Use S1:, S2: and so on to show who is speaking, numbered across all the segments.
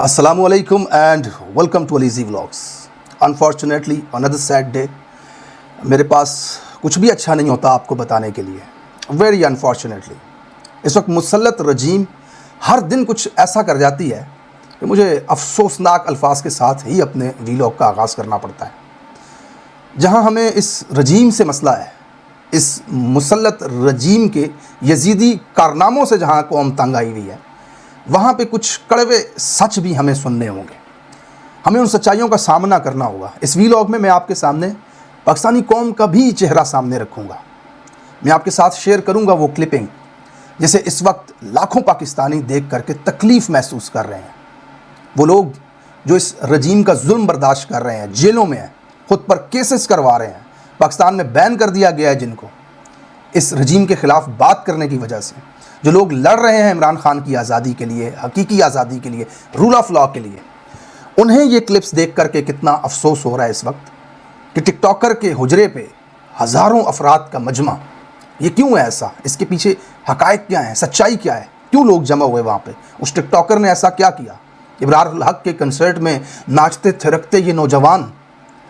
S1: Assalamualaikum and welcome to Alizi Vlogs. Unfortunately, another sad day. मेरे पास कुछ भी अच्छा नहीं होता आपको बताने के लिए. Very unfortunately. इस वक्त मुसल्लत रजीम हर दिन कुछ ऐसा कर जाती है कि मुझे अफसोसनाक अल्फाज के साथ ही अपने वीलॉग का आगाज़ करना पड़ता है. जहां हमें इस रजीम से मसला है, इस मुसल्लत रजीम के यजीदी कारनामों से जहां कौम तंग आई हुई है, वहाँ पे कुछ कड़वे सच भी हमें सुनने होंगे. हमें उन सच्चाइयों का सामना करना होगा. इस वीलॉग में मैं आपके सामने पाकिस्तानी कौम का भी चेहरा सामने रखूँगा. मैं आपके साथ शेयर करूँगा वो क्लिपिंग जिसे इस वक्त लाखों पाकिस्तानी देख करके तकलीफ़ महसूस कर रहे हैं. वो लोग जो इस रजीम का जुल्म बर्दाश्त कर रहे हैं, जेलों में हैं, ख़ुद पर केसेस करवा रहे हैं, पाकिस्तान में बैन कर दिया गया है जिनको इस रजीम के ख़िलाफ़ बात करने की वजह से, जो लोग लड़ रहे हैं इमरान खान की आज़ादी के लिए, हकीकी आज़ादी के लिए, रूल ऑफ लॉ के लिए, उन्हें ये क्लिप्स देख करके कितना अफसोस हो रहा है इस वक्त कि टिकटॉकर के हुजरे पे हज़ारों अफराद का मजमा. ये क्यों है ऐसा? इसके पीछे हक़ाइक़ क्या है, सच्चाई क्या है, क्यों लोग जमा हुए वहाँ पे? उस टिकटॉकर ने ऐसा क्या किया? इब्रारुल हक के कंसर्ट में नाचते थिरकते ये नौजवान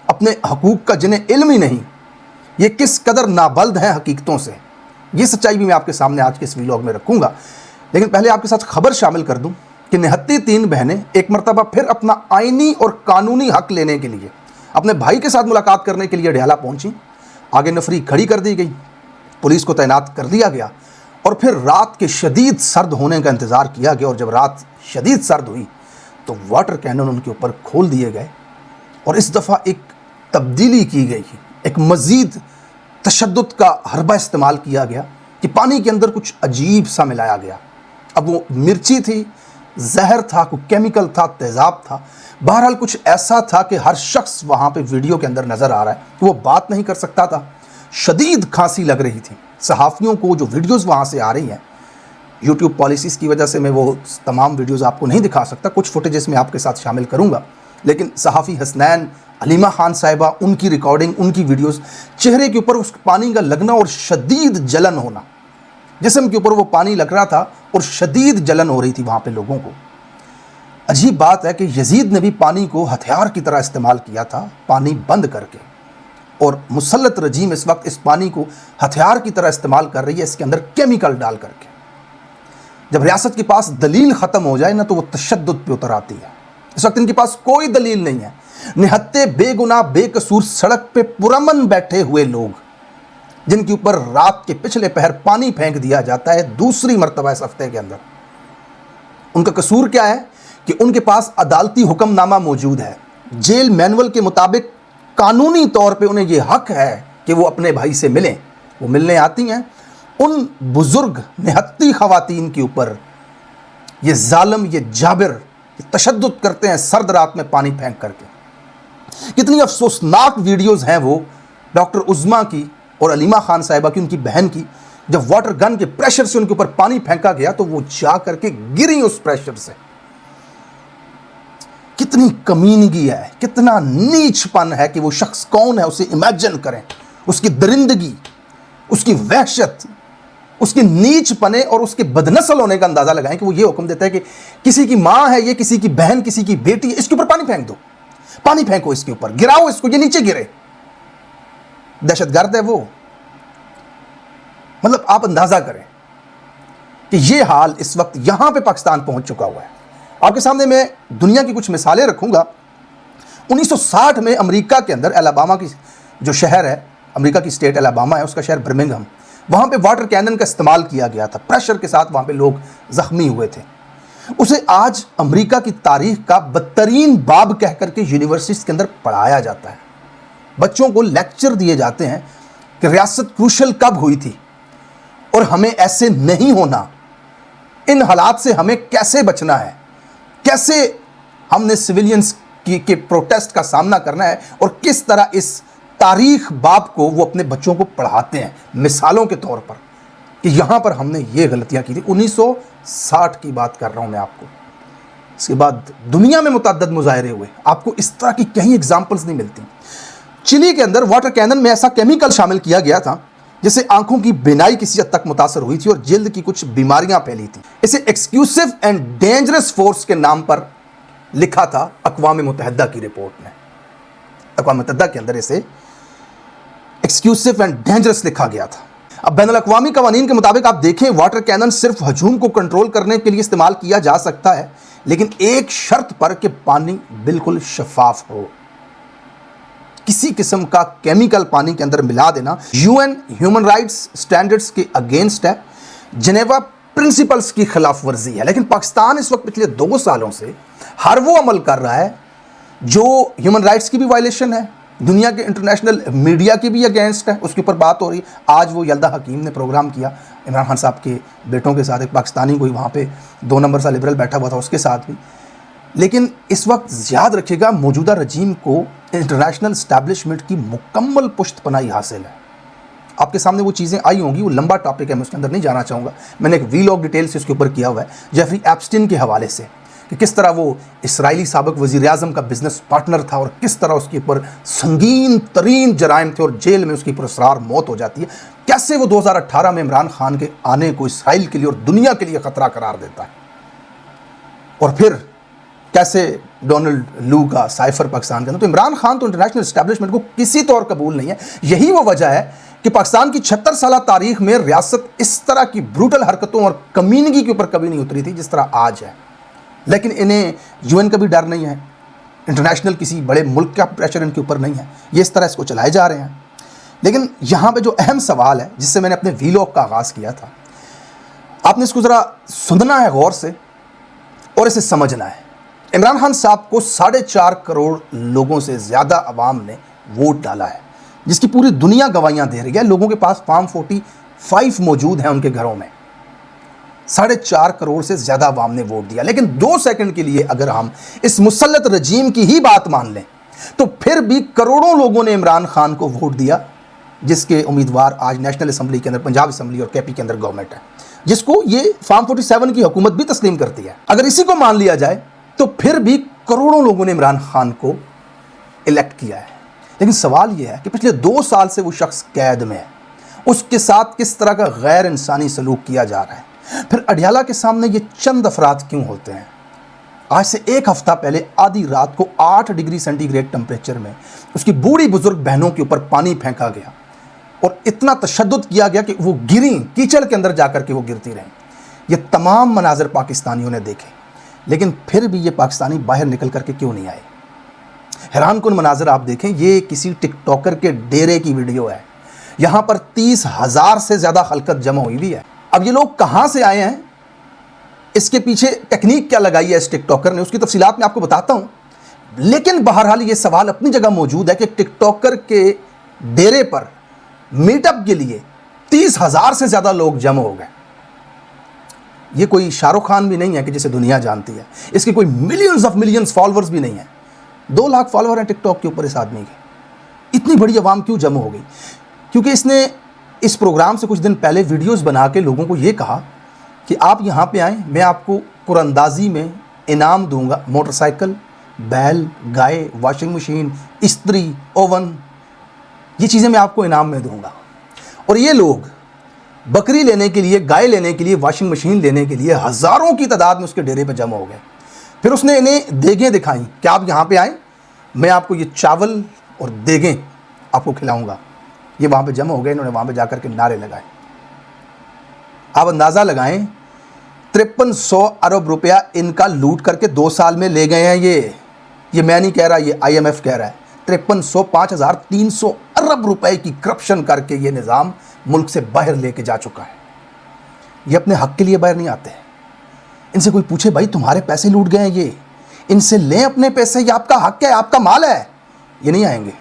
S1: अपने हकूक़ का जिन्हें इल्म ही नहीं, ये किस कदर नाबल्द हैं हकीकतों से, ये सच्चाई भी मैं आपके सामने आज के इस वीलॉग में रखूँगा. लेकिन पहले आपके साथ खबर शामिल कर दूं कि निहत्ती तीन बहनें एक मरतबा फिर अपना आइनी और कानूनी हक लेने के लिए अपने भाई के साथ मुलाकात करने के लिए ढयाला पहुंची. आगे नफरी खड़ी कर दी गई, पुलिस को तैनात कर दिया गया और फिर रात के शदीद सर्द होने का इंतज़ार किया गया. और जब रात शदीद सर्द हुई तो वाटर कैनन उनके ऊपर खोल दिए गए और इस दफ़ा एक तब्दीली की गई, एक मज़ीद तशद्दुद का हरबा इस्तेमाल किया गया कि पानी के अंदर कुछ अजीब सा मिलाया गया. अब वो मिर्ची थी, जहर था, कोई केमिकल था, तेज़ाब था, बहरहाल कुछ ऐसा था कि हर शख्स वहाँ पे वीडियो के अंदर नज़र आ रहा है कि वो बात नहीं कर सकता था. शदीद खांसी लग रही थी सहाफ़ियों को. जो वीडियोज़ वहाँ से आ रही हैं, यूट्यूब पॉलिसीज़ की वजह से मैं वो तमाम वीडियोज़ आपको नहीं दिखा सकता, कुछ फुटेजेस में आपके साथ शामिल करूँगा. लेकिन सहाफ़ी हसनैन अलीमा खान साहिबा, उनकी रिकॉर्डिंग, उनकी वीडियोस, चेहरे के ऊपर उस पानी का लगना और शदीद जलन होना, जिस्म के ऊपर वो पानी लग रहा था और शदीद जलन हो रही थी वहाँ पे लोगों को. अजीब बात है कि यजीद ने भी पानी को हथियार की तरह इस्तेमाल किया था, पानी बंद करके. और मुसल्लत रजीम इस वक्त इस पानी को हथियार की तरह इस्तेमाल कर रही है, इसके अंदर केमिकल डाल करके. जब रियासत के पास दलील ख़त्म हो जाए ना तो वो तशद्दुद पे उतर आती है. इस वक्त इनके पास कोई दलील नहीं है. निहत्ते बेगुनाह बेकसूर सड़क पे पुरअमन बैठे हुए लोग जिनके ऊपर रात के पिछले पहर पानी फेंक दिया जाता है दूसरी मर्तबा इस हफ्ते के अंदर. उनका कसूर क्या है कि उनके पास अदालती हुक्मनामा मौजूद है, जेल मैनुअल के मुताबिक कानूनी तौर पे उन्हें यह हक है कि वो अपने भाई से मिलें. वो मिलने आती हैं. उन बुजुर्ग निहत्ती ख़वातीन के ऊपर ये जालिम, ये जाबिर तशद्दुद करते हैं सर्द रात में पानी फेंक करके. कितनी अफसोसनाक वीडियोज़ हैं वो डॉक्टर उज़्मा की और अलीमा खान साहिबा की, उनकी बहन की. जब वाटर गन के प्रेशर से उनके ऊपर पानी फेंका गया तो वो जा करके गिरी उस प्रेशर से. कितनी कमीनगी है, कितना नीचपन है कि वो शख्स कौन है उसे इमेजिन करें. उसकी दरिंदगी, उसकी वहशत, उसके नीचपने और उसके बदनस्ल होने का अंदाज़ा लगाएं कि वो ये हुक्म देता है कि किसी की माँ है ये, किसी की बहन, किसी की बेटी है, इसके ऊपर पानी फेंक दो, पानी फेंको इसके ऊपर, गिराओ इसको, ये नीचे गिरे. दहशतगर्द है वो. मतलब आप अंदाजा करें कि ये हाल इस वक्त यहां पे पाकिस्तान पहुंच चुका हुआ है. आपके सामने मैं दुनिया की कुछ मिसालें रखूंगा. 1960 में अमेरिका के अंदर एलाबामा की जो शहर है, अमेरिका की स्टेट एलाबामा है, उसका शहर बर्मिंघम, वहाँ पे वाटर कैनन का इस्तेमाल किया गया था. प्रेशर के साथ वहाँ पे लोग ज़ख्मी हुए थे. उसे आज अमेरिका की तारीख का बदतरीन बाब कह करके यूनिवर्सिटीज़ के अंदर पढ़ाया जाता है. बच्चों को लेक्चर दिए जाते हैं कि रियासत क्रूशल कब हुई थी और हमें ऐसे नहीं होना, इन हालात से हमें कैसे बचना है, कैसे हमने सिविलियंस के प्रोटेस्ट का सामना करना है और किस तरह इस तारीख बाब को वो अपने बच्चों को पढ़ाते हैं मिसालों के तौर पर कि यहाँ पर हमने ये गलतियाँ की थी. 1960 की बात कर रहा हूँ मैं आपको. इसके बाद दुनिया में मुतअद्दिद मुजाहरे हुए, आपको इस तरह की कहीं एग्जाम्पल्स नहीं मिलती. चिली के अंदर वाटर कैनन में ऐसा केमिकल शामिल किया गया था जिससे आंखों की बिनाई किसी हद तक मुतासर हुई थी और जल्द की कुछ बीमारियां फैली थी. इसे एक्सक्लूसिव एंड डेंजरस फोर्स के नाम पर लिखा था अक़वाम मुत्तहिदा की रिपोर्ट ने। अक़वाम मुत्तहिदा के अंदर इसे एक्सक्यूसिव एंड डेंजरस लिखा गया था। अब बैनुल अक़वामी क़वानीन के मुताबिक आप देखें, वाटर कैनन सिर्फ हजूम को कंट्रोल करने के लिए इस्तेमाल किया जा सकता है, लेकिन एक शर्त पर कि पानी बिल्कुल शफाफ हो। किसी किस्म का केमिकल पानी के अंदर मिला देना यूएन ह्यूमन राइट्स स्टैंडर्ड्स के अगेंस्ट है, जेनेवा प्रिंसिपल्स की खिलाफ वर्जी है। लेकिन पाकिस्तान इस वक्त पिछले 2 सालों से हर वो अमल कर रहा है जो ह्यूमन राइट्स की भी वायलेशन है, दुनिया के इंटरनेशनल मीडिया की भी अगेंस्ट है। उसके ऊपर बात हो रही है। आज वो यल्दा हकीम ने प्रोग्राम किया इमरान खान साहब के बेटों के साथ, एक पाकिस्तानी कोई वहाँ पे 2 नंबर सा लिबरल बैठा हुआ था, उसके साथ भी। लेकिन इस वक्त याद रखिएगा, मौजूदा रजीम को इंटरनेशनल इस्टेब्लिशमेंट की मुकम्मल पुश्त पनाही हासिल है। आपके सामने वो चीज़ें आई होंगी, वो लंबा टॉपिक है, मैं उसके अंदर नहीं जाना चाहूँगा। मैंने एक वीलॉग डिटेल से उसके ऊपर किया हुआ है जेफरी एप्स्टीन के हवाले से, कि किस तरह वो इसराइली साबिक वज़ीर-ए-आज़म का बिजनेस पार्टनर था और किस तरह उसके ऊपर संगीन तरीन जराइम थे और जेल में उसकी पुरस्कार मौत हो जाती है। कैसे वो 2018 में इमरान खान के आने को इसराइल के लिए और दुनिया के लिए ख़तरा करार देता है, और फिर कैसे डोनाल्ड लू का साइफर पाकिस्तान के अंदर। तो इमरान खान तो इंटरनेशनल इस्टेब्लिशमेंट को किसी तौर कबूल नहीं है। यही वो वजह है कि पाकिस्तान की 76 साल तारीख में रियासत इस तरह की ब्रूटल हरकतों और कमीनगी के ऊपर कभी नहीं उतरी थी जिस तरह आज है। लेकिन इन्हें यूएन का भी डर नहीं है, इंटरनेशनल किसी बड़े मुल्क का प्रेशर इनके ऊपर नहीं है, ये इस तरह इसको चलाए जा रहे हैं। लेकिन यहाँ पे जो अहम सवाल है जिससे मैंने अपने वीलॉग का आगाज़ किया था, आपने इसको ज़रा सुनना है गौर से और इसे समझना है। इमरान खान साहब को 4.5 करोड़ लोगों से ज़्यादा अवाम ने वोट डाला है, जिसकी पूरी दुनिया गवाहियाँ दे रही है। लोगों के पास फॉर्म 45 मौजूद हैं उनके घरों में। 4.5 करोड़ से ज़्यादा अवाम ने वोट दिया। लेकिन 2 सेकंड के लिए अगर हम इस मुसल्लत रजीम की ही बात मान लें तो फिर भी करोड़ों लोगों ने इमरान खान को वोट दिया, जिसके उम्मीदवार आज नेशनल असम्बली के अंदर, पंजाब असम्बली और केपी के अंदर गवर्नमेंट है, जिसको ये फॉर्म 47 की हुकूमत भी तस्लीम करती है। अगर इसी को मान लिया जाए तो फिर भी करोड़ों लोगों ने इमरान खान को इलेक्ट किया है। लेकिन सवाल यह है कि पिछले 2 साल से वो शख्स कैद में है, उसके साथ किस तरह का गैर इंसानी सलूक किया जा रहा है। फिर अडियाला के सामने ये चंद अफराद क्यों होते हैं। आज से 1 हफ्ता पहले आधी रात को 8 डिग्री सेंटीग्रेड टेम्परेचर में उसकी बूढ़ी बुजुर्ग बहनों के ऊपर पानी फेंका गया और इतना तशद्दुद किया गया कि वो गिरी, कीचड़ के अंदर जाकर के वो गिरती रहीं। ये तमाम मनाजर पाकिस्तानियों ने देखे, लेकिन फिर भी ये पाकिस्तानी बाहर निकल करके क्यों नहीं आए। हैरान कुन मनाजर आप देखें, ये किसी टिकटॉकर के डेरे की वीडियो है। यहाँ पर 30,000 से ज़्यादा खलकत जमा हुई भी है। अब ये लोग कहाँ से आए हैं, इसके पीछे टेक्निक क्या लगाई है इस टिकटॉकर ने, उसकी तफसीलात मैं आपको बताता हूँ। लेकिन बहरहाल ये सवाल अपनी जगह मौजूद है कि टिकटॉकर के डेरे पर मीटअप के लिए 30,000 से ज़्यादा लोग जमा हो गए। ये कोई शाहरुख खान भी नहीं है कि जिसे दुनिया जानती है, इसके कोई मिलियंस फॉलोअर्स भी नहीं है। 2 लाख फॉलोअर हैं टिकटॉक के ऊपर इस आदमी के। इतनी बड़ी आवाम क्यों जमा हो गई? क्योंकि इसने इस प्रोग्राम से कुछ दिन पहले वीडियोस बना के लोगों को ये कहा कि आप यहाँ पे आएँ, मैं आपको कुरंदाजी में इनाम दूंगा, मोटरसाइकिल, बैल, गाय, वॉशिंग मशीन, इस्त्री, ओवन, ये चीज़ें मैं आपको इनाम में दूंगा। और ये लोग बकरी लेने के लिए, गाय लेने के लिए, वॉशिंग मशीन लेने के लिए हज़ारों की तादाद में उसके डेरे पर जमा हो गए। फिर उसने इन्हें देगें दिखाई कि आप यहाँ पे आएँ, मैं आपको ये चावल और देगें आपको खिलाऊंगा। ये वहाँ पे जमा हो गए, इन्होंने वहाँ पे जाकर के नारे लगाए। आप अंदाज़ा लगाएं, 5300 अरब रुपया इनका लूट करके 2 साल में ले गए हैं। ये मैं नहीं कह रहा, ये IMF कह रहा है। 5300 5300 अरब रुपए की करप्शन करके ये निज़ाम मुल्क से बाहर लेके जा चुका है। ये अपने हक के लिए बाहर नहीं आते। इनसे कोई पूछे, भाई तुम्हारे पैसे लूट गए हैं, ये इनसे लें अपने पैसे, ये आपका हक है, आपका माल है, ये नहीं आएंगे।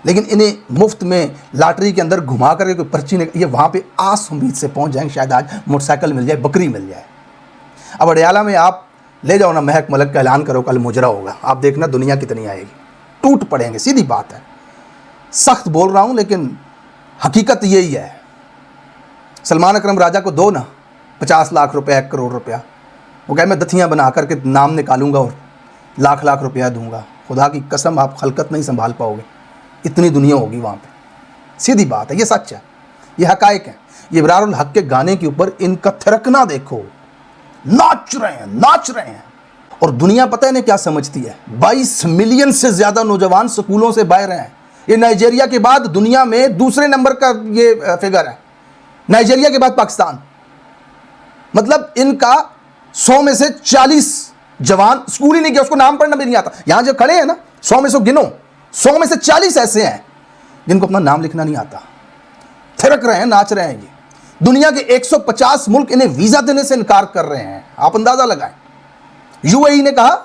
S1: लेकिन इन्हें मुफ्त में लॉटरी के अंदर घुमा करके कोई पर्ची नहीं, ये वहाँ पे आस उम्मीद से पहुँच जाएंगे, शायद आज मोटरसाइकिल मिल जाए, बकरी मिल जाए। अब अडियाला में आप ले जाओ ना, महक मलक का ऐलान करो, कल मुजरा होगा, आप देखना दुनिया कितनी आएगी, टूट पड़ेंगे। सीधी बात है, सख्त बोल रहा हूँ लेकिन हकीकत यही है। सलमान अकरम राजा को दो ना 50 लाख रुपया, 1 करोड़ रुपया, वो कहे मैं दथियाँ बना करके नाम निकालूंगा और लाख लाख रुपया दूंगा। खुदा की कसम आप खलकत नहीं संभाल पाओगे, इतनी दुनिया होगी वहाँ पे। सीधी बात है, ये सच है, ये हकायक है। ये इब्रारुल हक के गाने के ऊपर इनका थिरकना देखो, नाच रहे हैं। اور دنیا پتہ ہے کیا سمجھتی ہے؟ 22 ملین سے زیادہ نوجوان سکولوں سے باہر ہیں. یہ نائجیریا کے بعد دنیا میں دوسرے نمبر کا یہ فگر ہے. نائجیریا کے بعد پاکستان. مطلب ان کا 100 میں سے 40 جوان سکول ہی نہیں کیا, اس کو نام پڑھنا بھی نہیں آتا. یہاں جو کھڑے ہیں نا 100 میں سے گنو, 100 میں سے 40 ایسے ہیں جن کو اپنا نام لکھنا نہیں آتا. تھرک رہے ہیں, ناچ رہے ہیں. یہ دنیا کے 150 ملک انہیں ویزا دینے سے انکار کر رہے ہیں. آپ اندازہ لگائیں. UAE نے کہا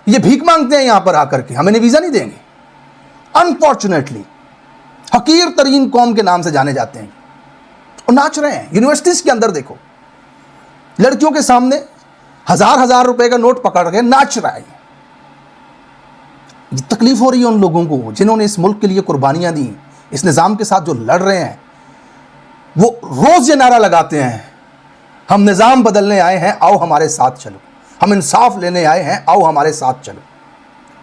S1: یہ بھیک مانگتے ہیں یہاں پر آ کر کے, ہم انہیں ویزا نہیں دیں گے. انفارچونیٹلی حقیر ترین قوم کے نام سے جانے جاتے ہیں اور ناچ رہے ہیں. یونیورسٹیز کے اندر دیکھو, لڑکیوں کے سامنے ہزار روپے کا نوٹ پکڑ کے ناچ رہا ہے. یہ تکلیف ہو رہی ہے ان لوگوں کو جنہوں نے اس ملک کے لیے قربانیاں دی. اس نظام کے ساتھ جو لڑ رہے ہیں وہ روز یہ نعرہ لگاتے ہیں, ہم نظام بدلنے آئے ہیں, آؤ ہمارے ساتھ چلو. ہم انصاف لینے آئے ہیں, آؤ ہمارے ساتھ چلو.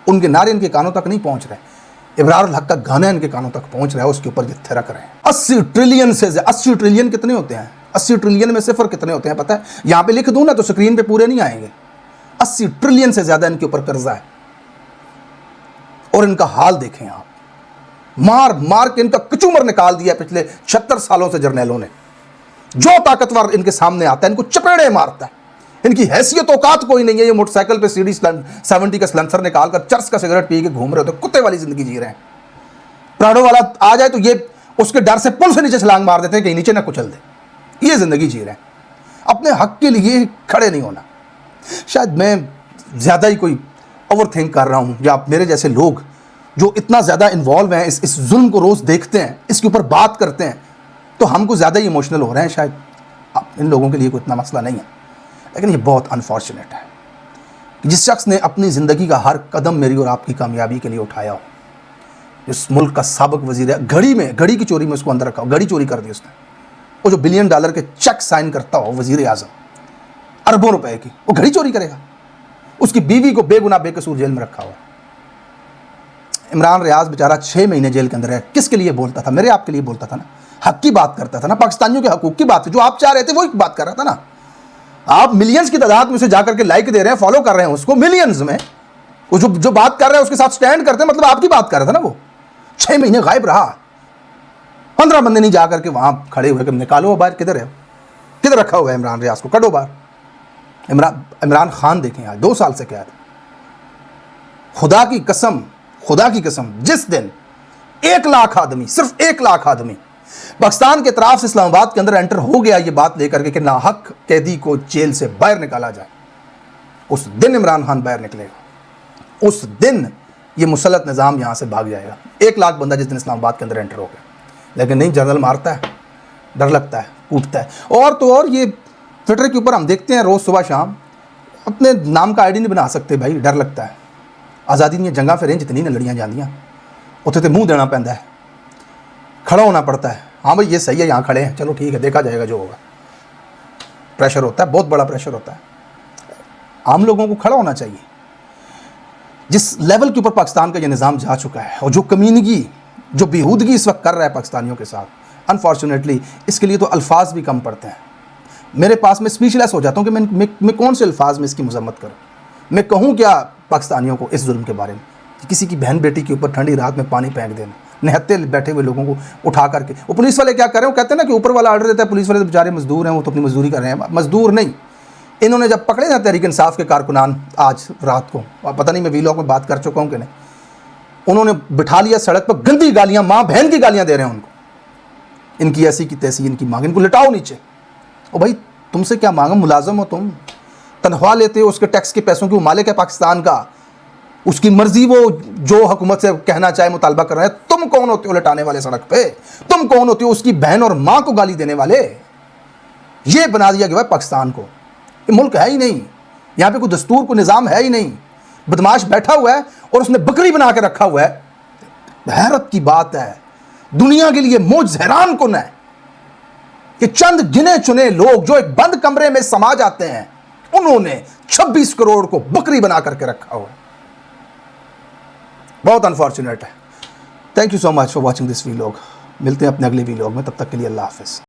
S1: ان کے نعرے ان کے کانوں تک نہیں پہنچ رہے. ابرار الحق کا گانا ان کے کانوں تک پہنچ رہا ہے, اس کے اوپر یہ تھرک رہے ہیں. 80 ٹریلین سے 80 ٹریلین کتنے ہوتے ہیں؟ 80 ٹریلین میں صفر کتنے ہوتے ہیں پتہ ہے؟ یہاں پہ لکھ دوں نا تو سکرین پہ پورے نہیں آئیں گے. 80 ٹریلین سے زیادہ ان کے اوپر قرضہ ہے. اور ان کا حال دیکھیں آپ, مار مار کے ان کا کچومر نکال دیا پچھلے 76 سالوں سے جرنیلوں نے. جو طاقتور ان کے سامنے آتا ہے ان کو چپیڑے مارتا ہے. ان کی حیثیت اوقات کوئی نہیں ہے. یہ موٹر سائیکل پہ CD 70 کا سلنسر نکال کر چرس کا سگریٹ پی کے گھوم رہے ہوتے, کتے والی زندگی جی رہے ہیں. پراڈو والا آ جائے تو یہ اس کے ڈر سے پل سے نیچے چھلانگ مار دیتے ہیں کہ نیچے نہ کچل دے. یہ زندگی جی رہے ہیں. اپنے حق کے لیے کھڑے نہیں ہونا. شاید میں زیادہ ہی کوئی اوور تھنک کر رہا ہوں, یا میرے جیسے لوگ جو اتنا زیادہ انوالو ہیں اس ظلم کو روز دیکھتے ہیں, اس کے اوپر بات کرتے ہیں, تو ہم کو زیادہ ہی ایموشنل ہو رہے ہیں. شاید ان لوگوں کے لیے کوئی اتنا مسئلہ نہیں ہے, لیکن یہ بہت انفارچونیٹ ہے کہ جس شخص نے اپنی زندگی کا ہر قدم میری اور آپ کی کامیابی کے لیے اٹھایا ہو, اس ملک کا سابق وزیر ہے, گھڑی کی چوری میں اس کو اندر رکھا ہو, گھڑی چوری کر دی اس نے. وہ جو $1 بلین کے چیک سائن کرتا ہو وزیر اعظم اربوں روپے کی, وہ گھڑی چوری کرے گا. اس کی بیوی کو بے گناہ بے قصور جیل میں رکھا ہوا. عمران ریاض بیچارہ 6 مہینے جیل کے اندر ہے. کس کے لیے بولتا تھا؟ میرے آپ کے لیے بولتا تھا نا. حق کی بات کرتا تھا نا, پاکستانیوں کے حقوق کی بات تھی. جو آپ چاہ رہے تھے وہی بات کر رہا تھا نا. آپ ملینز کی تعداد میں اسے جا کر کے لائک دے رہے ہیں, فالو کر رہے ہیں اس کو ملینز میں. وہ جو بات کر رہے ہیں اس کے ساتھ سٹینڈ کرتے ہیں, مطلب آپ کی بات کر رہا تھا نا. وہ 6 مہینے غائب رہا. 15 بندے نہیں جا کر کے وہاں کھڑے ہوئے کہ نکالو باہر. کدھر ہے, کدھر رکھا ہوا ہے عمران ریاض کو, کڈو باہر. عمران خان دیکھیں آج 2 سال سے قید. خدا کی قسم جس دن 1 لاکھ آدمی, صرف 1 لاکھ آدمی پاکستان کے اطراف سے اسلام آباد کے اندر انٹر ہو گیا یہ بات لے کر کے کہ ناحق قیدی کو جیل سے باہر نکالا جائے, اس دن عمران خان باہر نکلے گا. اس دن یہ مسلط نظام یہاں سے بھاگ جائے گا. 1 لاکھ بندہ جس دن اسلام آباد کے اندر انٹر ہو گیا. لیکن نہیں, جنرل مارتا ہے, ڈر لگتا ہے, کوٹتا ہے. اور تو اور یہ ٹویٹر کے اوپر ہم دیکھتے ہیں روز صبح شام, اپنے نام کا ID نہیں بنا سکتے بھائی, ڈر لگتا ہے. آزادی نہیں جنگاں پھر جتنی نہ لڑیاں جاندیاں, اتنے تو منہ دینا پہنتا ہے, کھڑا ہونا پڑتا ہے. ہاں بھائی یہ صحیح ہے, یہاں کھڑے ہیں, چلو ٹھیک ہے, دیکھا جائے گا جو ہوگا. پریشر ہوتا ہے, بہت بڑا پریشر ہوتا ہے. عام لوگوں کو کھڑا ہونا چاہیے. جس لیول کے اوپر پاکستان کا یہ نظام جا چکا ہے, اور جو کمینگی, جو بیہودگی اس وقت کر رہا ہے پاکستانیوں کے ساتھ, انفارچونیٹلی اس کے لیے تو الفاظ بھی کم پڑتے ہیں. میرے پاس میں اسپیچ لیس ہو جاتا ہوں کہ میں کون سے الفاظ میں اس کی مذمت کروں. میں کہوں کیا پاکستانیوں کو اس ظلم کے بارے میں کہ کسی کی بہن بیٹی کے اوپر ٹھنڈی رات میں پانی پھینک دینا, نہتے بیٹھے ہوئے لوگوں کو اٹھا کر کے. وہ پولیس والے کیا کر رہے ہیں, وہ کہتے ہیں نا کہ اوپر والا آرڈر دیتا ہے, پولیس والے تو بیچارے مزدور ہیں, وہ تو اپنی مزدوری کر رہے ہیں. مزدور نہیں, انہوں نے جب پکڑے نا تحریک انصاف کے کارکنان آج رات کو, پتہ نہیں میں ویلاگ میں بات کر چکا ہوں کہ نہیں, انہوں نے بٹھا لیا سڑک پر, گندی گالیاں, ماں بہن کی گالیاں دے رہے ہیں ان کو. ان کی ایسی کی تیسی, ان کی مانگ, ان کو لٹاؤ نیچے. او بھائی تم سے کیا مانگا, ملازم ہو تم, تنخواہ لیتے ہو, اس کے ٹیکس کے پیسوں کی وہ مالک ہے پاکستان کا, اس کی مرضی وہ جو حکومت سے کہنا چاہے مطالبہ کر رہے ہیں. تم کون ہوتے ہو لٹانے والے سڑک پہ؟ تم کون ہوتے ہو اس کی بہن اور ماں کو گالی دینے والے؟ یہ بنا دیا گیا پاکستان کو. یہ ملک ہے ہی نہیں, یہاں پہ کوئی دستور, کوئی نظام ہے ہی نہیں. بدماش بیٹھا ہوا ہے اور اس نے بکری بنا کے رکھا ہوا ہے. حیرت کی بات ہے, دنیا کے لیے موج حیران کن ہے کہ چند گنے چنے لوگ جو ایک بند کمرے میں سما جاتے ہیں, انہوں نے 26 کروڑ کو بکری بنا کر کے رکھا ہوا ہے. بہت انفارچونیٹ ہے. Thank you so much for watching this vlog. ملتے ہیں اپنے اگلے ویلاگ میں, تب تک کے لیے اللہ حافظ.